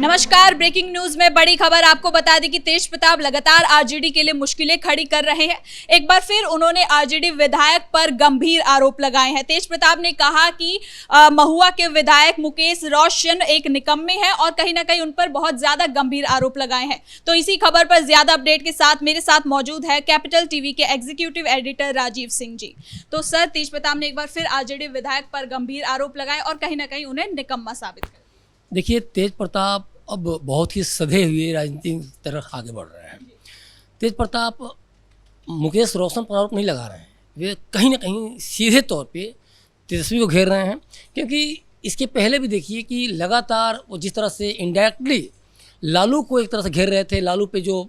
नमस्कार। Breaking news में बड़ी खबर आपको बता दें कि तेज प्रताप लगातार आरजेडी के लिए मुश्किलें खड़ी कर रहे हैं। एक बार फिर उन्होंने आरजेडी विधायक पर गंभीर आरोप लगाए हैं। तेज प्रताप ने कहा कि महुआ के विधायक मुकेश रोशन एक निकम्मे हैं और कहीं ना कहीं उन पर बहुत ज्यादा गंभीर आरोप लगाए हैं। तो इसी खबर पर ज्यादा अपडेट के साथ मेरे साथ मौजूद है कैपिटल टीवी के एग्जीक्यूटिव एडिटर राजीव सिंह जी। तो सर, तेज प्रताप ने एक बार फिर आरजेडी विधायक पर गंभीर आरोप लगाए और कहीं ना कहीं उन्हें निकम्मा साबित कर। देखिए, तेज प्रताप अब बहुत ही सधे हुए राजनीति की तरफ आगे बढ़ रहे हैं। तेज प्रताप मुकेश रोशन पर आरोप नहीं लगा रहे हैं, वे कहीं ना कहीं सीधे तौर पे तेजस्वी को घेर रहे हैं। क्योंकि इसके पहले भी देखिए कि लगातार वो जिस तरह से इनडायरेक्टली लालू को एक तरह से घेर रहे थे, लालू पे जो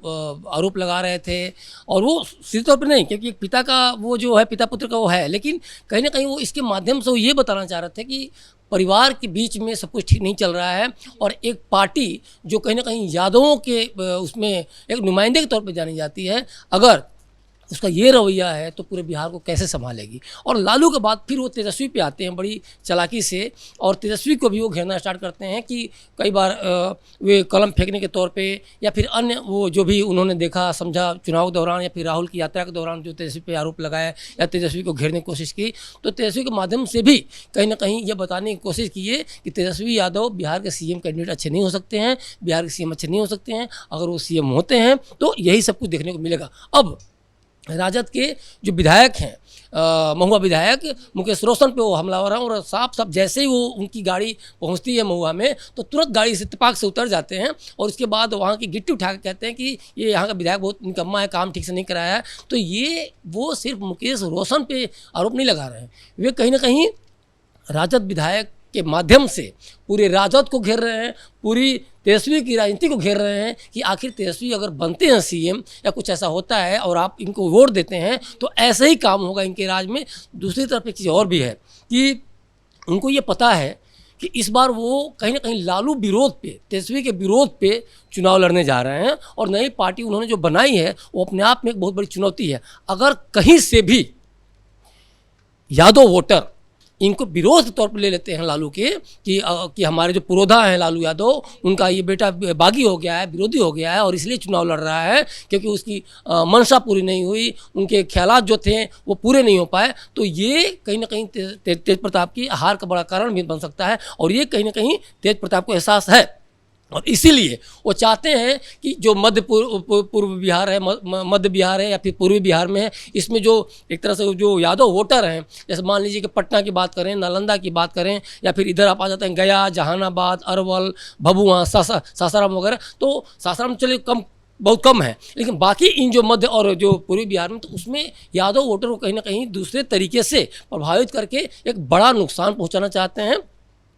आरोप लगा रहे थे, और वो सीधे तौर पे नहीं, क्योंकि पिता का वो जो है, पिता पुत्र का वो है, लेकिन कहीं ना कहीं वो इसके माध्यम से वो ये बताना चाह रहे थे कि परिवार के बीच में सब कुछ ठीक नहीं चल रहा है और एक पार्टी जो कहीं ना कहीं यादवों के उसमें एक नुमाइंदे के तौर पे जानी जाती है, अगर उसका ये रवैया है तो पूरे बिहार को कैसे संभालेगी। और लालू के बाद फिर वो तेजस्वी पे आते हैं बड़ी चालाकी से, और तेजस्वी को भी वो घेरना स्टार्ट करते हैं कि कई बार वे कलम फेंकने के तौर पे या फिर अन्य वो जो भी उन्होंने देखा समझा चुनाव के दौरान या फिर राहुल की यात्रा के दौरान जो तेजस्वी पे आरोप लगाया या तेजस्वी को घेरने की कोशिश की, तो तेजस्वी के माध्यम से भी कहीं ना कहीं ये बताने की कोशिश की है कि तेजस्वी यादव बिहार के सीएम कैंडिडेट अच्छे नहीं हो सकते हैं, बिहार के सीएम अच्छे नहीं हो सकते हैं। अगर वो सीएम होते हैं तो यही सब कुछ देखने को मिलेगा। अब राजद के जो विधायक हैं, महुआ विधायक मुकेश रोशन पे वो हमलावर हैं, और साफ जैसे ही वो उनकी गाड़ी पहुंचती है महुआ में तो तुरंत गाड़ी से इत्तेफाक से उतर जाते हैं और उसके बाद वहाँ की गिट्टी उठा के कहते हैं कि ये यहाँ का विधायक बहुत निकम्मा है, काम ठीक से नहीं कराया है। तो ये वो सिर्फ मुकेश रोशन पे आरोप नहीं लगा रहे हैं, वे कहीं ना कहीं राजद विधायक के माध्यम से पूरे राजद को घेर रहे हैं, पूरी तेजस्वी की राजनीति को घेर रहे हैं कि आखिर तेजस्वी अगर बनते हैं सीएम या कुछ ऐसा होता है और आप इनको वोट देते हैं तो ऐसे ही काम होगा इनके राज में। दूसरी तरफ एक चीज़ और भी है कि उनको ये पता है कि इस बार वो कहीं ना कहीं लालू विरोध पे, तेजस्वी के विरोध पे चुनाव लड़ने जा रहे हैं, और नई पार्टी उन्होंने जो बनाई है वो अपने आप में एक बहुत बड़ी चुनौती है। अगर कहीं से भी यादव वोटर इनको विरोध तौर पर ले लेते हैं लालू के कि हमारे जो पुरोधा हैं लालू यादव, उनका ये बेटा बागी हो गया है, विरोधी हो गया है और इसलिए चुनाव लड़ रहा है क्योंकि उसकी मंशा पूरी नहीं हुई, उनके ख्यालात जो थे वो पूरे नहीं हो पाए, तो ये कहीं ना कहीं तेज प्रताप की हार का बड़ा कारण भी बन सकता है। और ये कहीं ना कहीं तेज प्रताप को एहसास है, और इसीलिए वो चाहते हैं कि जो मध्य पूर्व बिहार है, मध्य बिहार है या फिर पूर्वी बिहार में है, इसमें जो एक तरह से जो यादव वोटर हैं, जैसे मान लीजिए कि पटना की बात करें, नालंदा की बात करें, या फिर इधर आप आ जाते हैं गया, जहानाबाद, अरवल, भभुआ, सासाराम वगैरह, तो सासाराम चलिए बहुत कम है, लेकिन बाकी इन जो मध्य और जो पूर्वी बिहार में, तो उसमें यादव वोटर को कहीं ना कहीं दूसरे तरीके से प्रभावित करके एक बड़ा नुकसान पहुँचाना चाहते हैं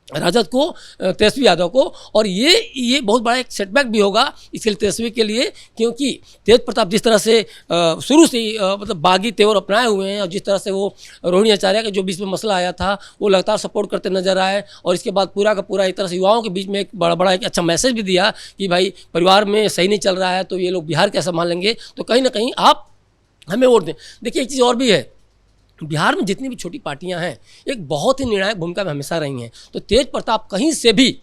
राजद को, तेजस्वी यादव को। और ये बहुत बड़ा एक सेटबैक भी होगा इसके लिए तेजस्वी के लिए, क्योंकि तेज प्रताप जिस तरह से शुरू से ही मतलब बागी तेवर अपनाए हुए हैं, और जिस तरह से वो रोहिणी आचार्य का जो बीच में मसला आया था वो लगातार सपोर्ट करते नजर आए, और इसके बाद पूरा का पूरा एक तरह से युवाओं के बीच में एक बड़ा एक अच्छा मैसेज भी दिया कि भाई परिवार में सही नहीं चल रहा है तो ये लोग बिहार कैसे संभालेंगे, तो कहीं ना कहीं आप हमें वोट दें। देखिए, एक चीज़ और भी है, बिहार में जितनी भी छोटी पार्टियां हैं एक बहुत ही निर्णायक भूमिका में हमेशा रही हैं। तो तेज प्रताप कहीं से भी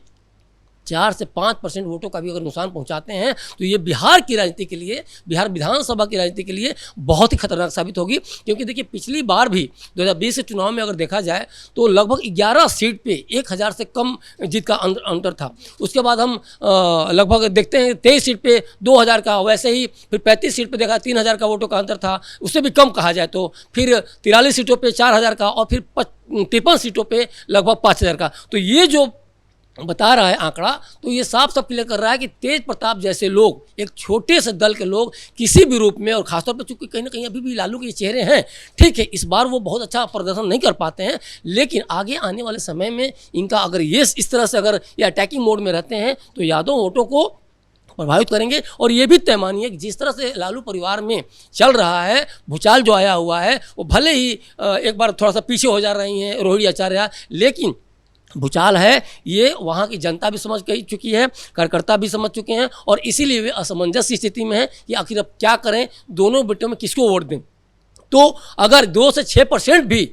4 से 5% वोटों का भी अगर नुकसान पहुंचाते हैं तो ये बिहार की राजनीति के लिए, बिहार विधानसभा की राजनीति के लिए बहुत ही खतरनाक साबित होगी। क्योंकि देखिए, पिछली बार भी 2020 के चुनाव में अगर देखा जाए तो लगभग 11 सीट पे 1000 से कम जीत का अंतर था। उसके बाद हम लगभग देखते हैं 23 सीट पे 2000 का, वैसे ही फिर 35 सीट पे देखा 3000 का वोटों का अंतर था, उससे भी कम कहा जाए तो फिर 43 सीटों पे 4000 का, और फिर 53 सीटों पे लगभग 5000 का। तो ये जो बता रहा है आंकड़ा, तो ये साफ क्लियर कर रहा है कि तेज प्रताप जैसे लोग, एक छोटे से दल के लोग किसी भी रूप में, और खासतौर पर चूंकि कहीं ना कहीं अभी भी लालू के चेहरे हैं, ठीक है इस बार वो बहुत अच्छा प्रदर्शन नहीं कर पाते हैं, लेकिन आगे आने वाले समय में इनका अगर ये इस तरह से अगर ये अटैकिंग मोड में रहते हैं तो यादव वोटों को प्रभावित करेंगे। और ये भी तय मानिए कि जिस तरह से लालू परिवार में चल रहा है, भूचाल जो आया हुआ है, वो भले ही एक बार थोड़ा सा पीछे हो जा रही हैं रोहिणी आचार्य, लेकिन भूचाल है ये वहाँ की जनता भी समझ चुकी है, कार्यकर्ता भी समझ चुके हैं, और इसीलिए वे असमंजस की स्थिति में है कि आखिर अब क्या करें, दोनों बेटों में किसको वोट दें। तो अगर 2 से 6% भी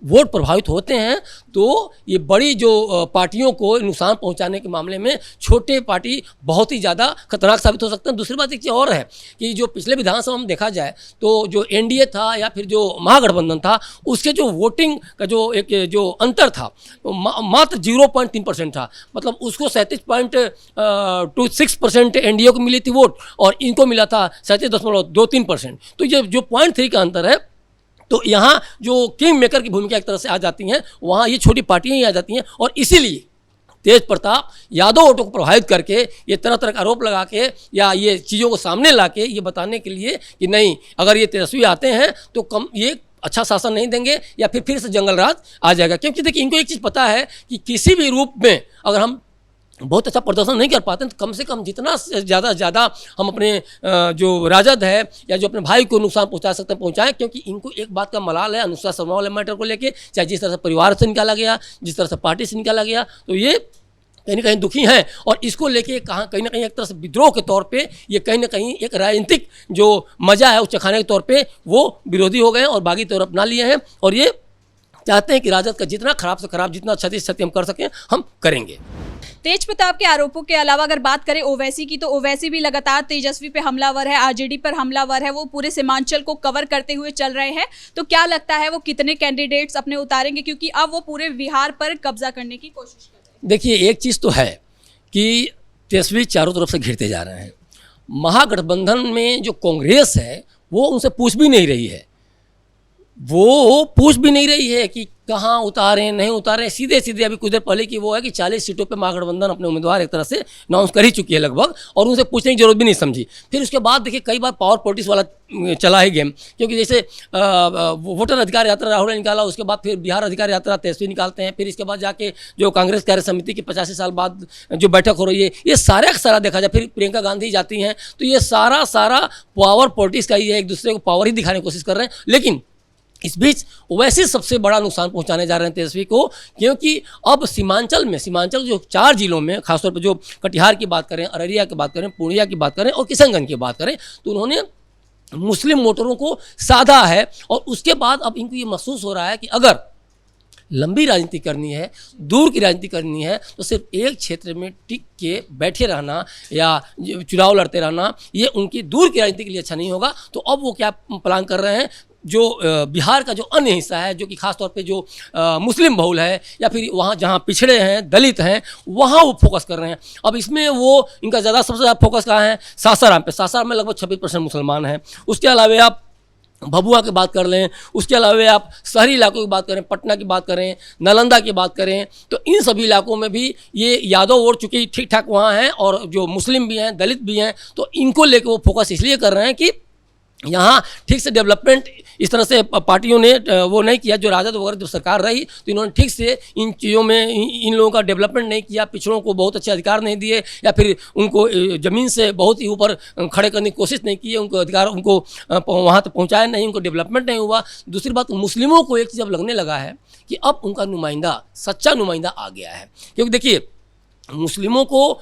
वोट प्रभावित होते हैं तो ये बड़ी जो पार्टियों को नुकसान पहुंचाने के मामले में छोटे पार्टी बहुत ही ज़्यादा खतरनाक साबित हो सकते हैं। दूसरी बात एक चीज़ और है कि जो पिछले विधानसभा में देखा जाए तो जो एनडीए था या फिर जो महागठबंधन था उसके जो वोटिंग का जो अंतर था मात्र 0.3% था। मतलब उसको 37.26% एनडीए को मिली थी वोट और इनको मिला था 37.23%। तो ये जो 0.3 का अंतर है तो यहाँ जो किंग मेकर की भूमिका एक तरह से आ जाती हैं, वहाँ ये छोटी पार्टियाँ ही आ जाती हैं। और इसीलिए तेज प्रताप यादव वोटों को प्रभावित करके ये तरह तरह का आरोप लगा के या ये चीज़ों को सामने ला के ये बताने के लिए कि नहीं अगर ये तेजस्वी आते हैं तो कम ये अच्छा शासन नहीं देंगे या फिर से जंगल राज आ जाएगा। क्योंकि देखिए इनको एक चीज़ पता है कि किसी भी रूप में अगर हम बहुत अच्छा प्रदर्शन नहीं कर पाते तो कम से कम जितना ज़्यादा हम अपने जो राजद है या जो अपने भाई को नुकसान पहुंचा सकते हैं पहुंचाएं। क्योंकि इनको एक बात का मलाल है अनुष्का शर्मा वाले मैटर को लेके, चाहे जिस तरह से परिवार से निकाला गया, जिस तरह से पार्टी से निकाला गया, तो ये कहीं ना कहीं दुखी हैं। और इसको लेके कहीं ना कहीं एक तरह से विद्रोह के तौर पे ये कहीं ना कहीं एक राजनीतिक जो मजा है उस चखाने के तौर पे वो विरोधी हो गए और बागी तौर अपना लिए हैं और ये चाहते हैं कि राजद का जितना खराब से खराब जितना क्षति हम कर सकें हम करेंगे। तेज प्रताप के आरोपों के अलावा अगर बात करें ओवैसी की तो ओवैसी भी लगातार तेजस्वी पे हमलावर है, आरजेडी पर हमलावर है। वो पूरे सीमांचल को कवर करते हुए चल रहे हैं। तो क्या लगता है वो कितने कैंडिडेट्स अपने उतारेंगे, क्योंकि अब वो पूरे बिहार पर कब्जा करने की कोशिश कर रहे हैं। देखिए एक चीज़ तो है कि तेजस्वी चारों तरफ से घिरते जा रहे हैं। महागठबंधन में जो कांग्रेस है वो उनसे पूछ भी नहीं रही है, वो पूछ भी नहीं रही है कि कहाँ उतारें नहीं उतारें। सीधे सीधे अभी कुछ देर पहले की वो है कि 40 सीटों पे महागठबंधन अपने उम्मीदवार एक तरह से अनाउंस कर ही चुकी है लगभग और उनसे पूछने की जरूरत भी नहीं समझी। फिर उसके बाद देखिए कई बार पावर पॉलिटिक्स वाला चला है गेम, क्योंकि जैसे वोटर अधिकार यात्रा राहुल ने निकाला, उसके बाद फिर बिहार अधिकार यात्रा तेजस्वी निकालते हैं, फिर इसके बाद जाके जो कांग्रेस कार्य समिति की 85 साल बाद जो बैठक हो रही है, ये सारा का सारा देखा जाए, फिर प्रियंका गांधी जाती हैं, तो ये सारा पावर पॉलिटिक्स का ही है, एक दूसरे को पावर ही दिखाने की कोशिश कर रहे हैं। लेकिन इस बीच वैसे सबसे बड़ा नुकसान पहुंचाने जा रहे हैं तेजस्वी को, क्योंकि अब सीमांचल जो 4 जिलों में खासतौर पर जो कटिहार की बात करें, अररिया की बात करें, पूर्णिया की बात करें और किशनगंज की बात करें, तो उन्होंने मुस्लिम वोटरों को साधा है। और उसके बाद अब इनको ये महसूस हो रहा है कि अगर लंबी राजनीति करनी है, दूर की राजनीति करनी है, तो सिर्फ एक क्षेत्र में टिक के बैठे रहना या चुनाव लड़ते रहना ये उनकी दूर की राजनीति के लिए अच्छा नहीं होगा। तो अब वो क्या प्लान कर रहे हैं, जो बिहार का जो अन्य हिस्सा है जो कि खास तौर पे जो मुस्लिम बहुल है या फिर वहाँ जहाँ पिछड़े हैं, दलित हैं, वहाँ वो फोकस कर रहे हैं। अब इसमें वो इनका सबसे ज़्यादा फोकस कहाँ है, सासाराम पे। सासाराम में लगभग 26% मुसलमान हैं। उसके अलावा आप भभुआ की बात कर लें, उसके अलावा आप शहरी इलाकों की बात करें, पटना की बात करें, नालंदा की बात करें, तो इन सभी इलाकों में भी ये यादव वोट चूँकि ठीक ठाक वहाँ हैं और जो मुस्लिम भी हैं, दलित भी हैं, तो इनको लेकर वो फोकस इसलिए कर रहे हैं कि यहाँ ठीक से डेवलपमेंट इस तरह से पार्टियों ने वो नहीं किया। जो राजद वगैरह जब सरकार रही तो इन्होंने ठीक से इन चीज़ों में इन लोगों का डेवलपमेंट नहीं किया, पिछड़ों को बहुत अच्छे अधिकार नहीं दिए या फिर उनको ज़मीन से बहुत ही ऊपर खड़े करने की कोशिश नहीं की, उनको अधिकार उनको वहाँ तक पहुँचाया नहीं, उनको डेवलपमेंट नहीं हुआ। दूसरी बात, मुस्लिमों को एक चीज़ अब लगने लगा है कि अब उनका नुमाइंदा, सच्चा नुमाइंदा आ गया है। क्योंकि देखिए मुस्लिमों को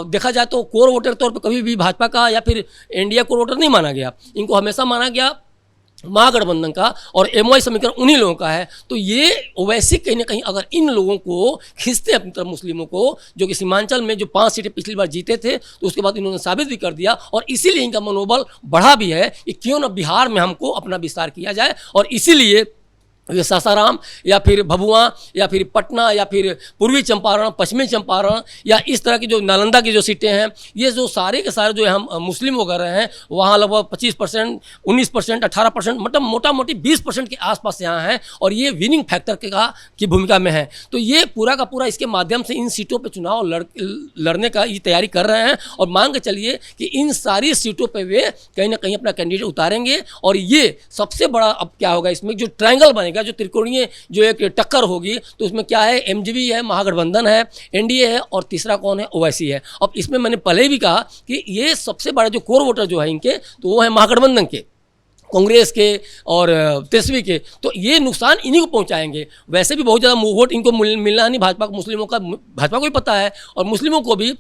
देखा जाए तो कोर वोटर के तौर पर कभी भी भाजपा का या फिर इंडिया कोर वोटर नहीं माना गया, इनको हमेशा माना गया महागठबंधन का और एमवाई समीकरण उन्हीं लोगों का है। तो ये वैसे कहीं ना कहीं अगर इन लोगों को खींचते हैं अपनी तरफ मुस्लिमों को, जो कि सीमांचल में जो 5 सीटें पिछली बार जीते थे, तो उसके बाद इन्होंने साबित भी कर दिया और इसीलिए इनका मनोबल बढ़ा भी है कि क्यों ना बिहार में हमको अपना विस्तार किया जाए। और इसीलिए ये सासाराम या फिर भभुआ या फिर पटना या फिर पूर्वी चंपारण, पश्चिमी चंपारण या इस तरह की जो नालंदा की जो सीटें हैं, ये जो सारे के सारे जो हम मुस्लिम वगैरह हैं वहाँ लगभग 25%, 19%, 18%, मतलब मोटा मोटी 20% के आसपास यहाँ हैं और ये विनिंग फैक्टर की भूमिका में है। तो ये पूरा का पूरा इसके माध्यम से इन सीटों पर चुनाव लड़ने का ये तैयारी कर रहे हैं और मान के चलिए कि इन सारी सीटों पर वे कहीं ना कहीं अपना कैंडिडेट उतारेंगे। और ये सबसे बड़ा अब क्या होगा, इसमें जो ट्रायंगल बनेगा, जो त्रिकोणीय जो एक टक्कर होगी, तो उसमें क्या है, एमजीपी है, महागठबंधन है, एनडीए है और तीसरा कौन है, ओवैसी है। अब इसमें मैंने पहले भी कहा कि ये सबसे बड़ा जो कोर वोटर जो है इनके, तो वो है महागठबंधन के, कांग्रेस के और तेजस्वी के। तो ये नुकसान इन्हीं को पहुंचाएंगे। वैसे भी बहुत ज़्यादा वोट इनको मिलना नहीं भाजपा को, मुस्लिमों का भाजपा को भी पता है और मुस्लिमों को भी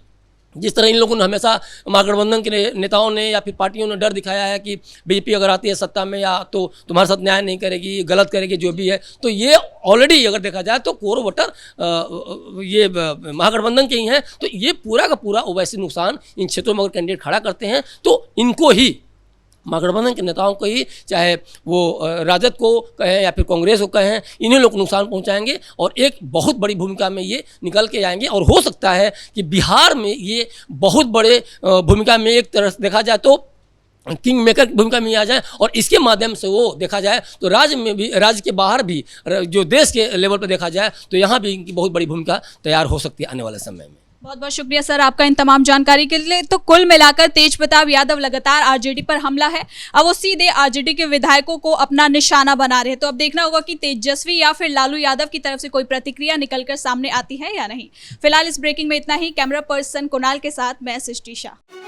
जिस तरह इन लोगों ने हमेशा महागठबंधन के नेताओं ने या फिर पार्टियों ने डर दिखाया है कि बीजेपी अगर आती है सत्ता में या तो तुम्हारे साथ न्याय नहीं करेगी, गलत करेगी, जो भी है, तो ये ऑलरेडी अगर देखा जाए तो कोर वोटर ये महागठबंधन के ही हैं। तो ये पूरा का पूरा ओवैसी नुकसान इन क्षेत्रों में अगर कैंडिडेट खड़ा करते हैं तो इनको ही, महागठबंधन के नेताओं को ही, चाहे वो राजद को कहें या फिर कांग्रेस को कहें, इन्हीं लोग नुकसान पहुंचाएंगे और एक बहुत बड़ी भूमिका में ये निकल के आएंगे। और हो सकता है कि बिहार में ये बहुत बड़े भूमिका में, एक तरह से देखा जाए तो किंग मेकर की भूमिका में आ जाए, और इसके माध्यम से वो देखा जाए तो राज्य में भी, राज्य के बाहर भी, जो देश के लेवल पर देखा जाए तो यहाँ भी इनकी बहुत बड़ी भूमिका तैयार हो सकती है आने वाले समय में। बहुत बहुत शुक्रिया सर आपका इन तमाम जानकारी के लिए। तो कुल मिलाकर तेज प्रताप यादव लगातार आरजेडी पर हमला है, अब वो सीधे आरजेडी के विधायकों को अपना निशाना बना रहे हैं। तो अब देखना होगा कि तेजस्वी या फिर लालू यादव की तरफ से कोई प्रतिक्रिया निकलकर सामने आती है या नहीं। फिलहाल इस ब्रेकिंग में इतना ही। कैमरा पर्सन कुणाल के साथ मैं सृष्टि शाह।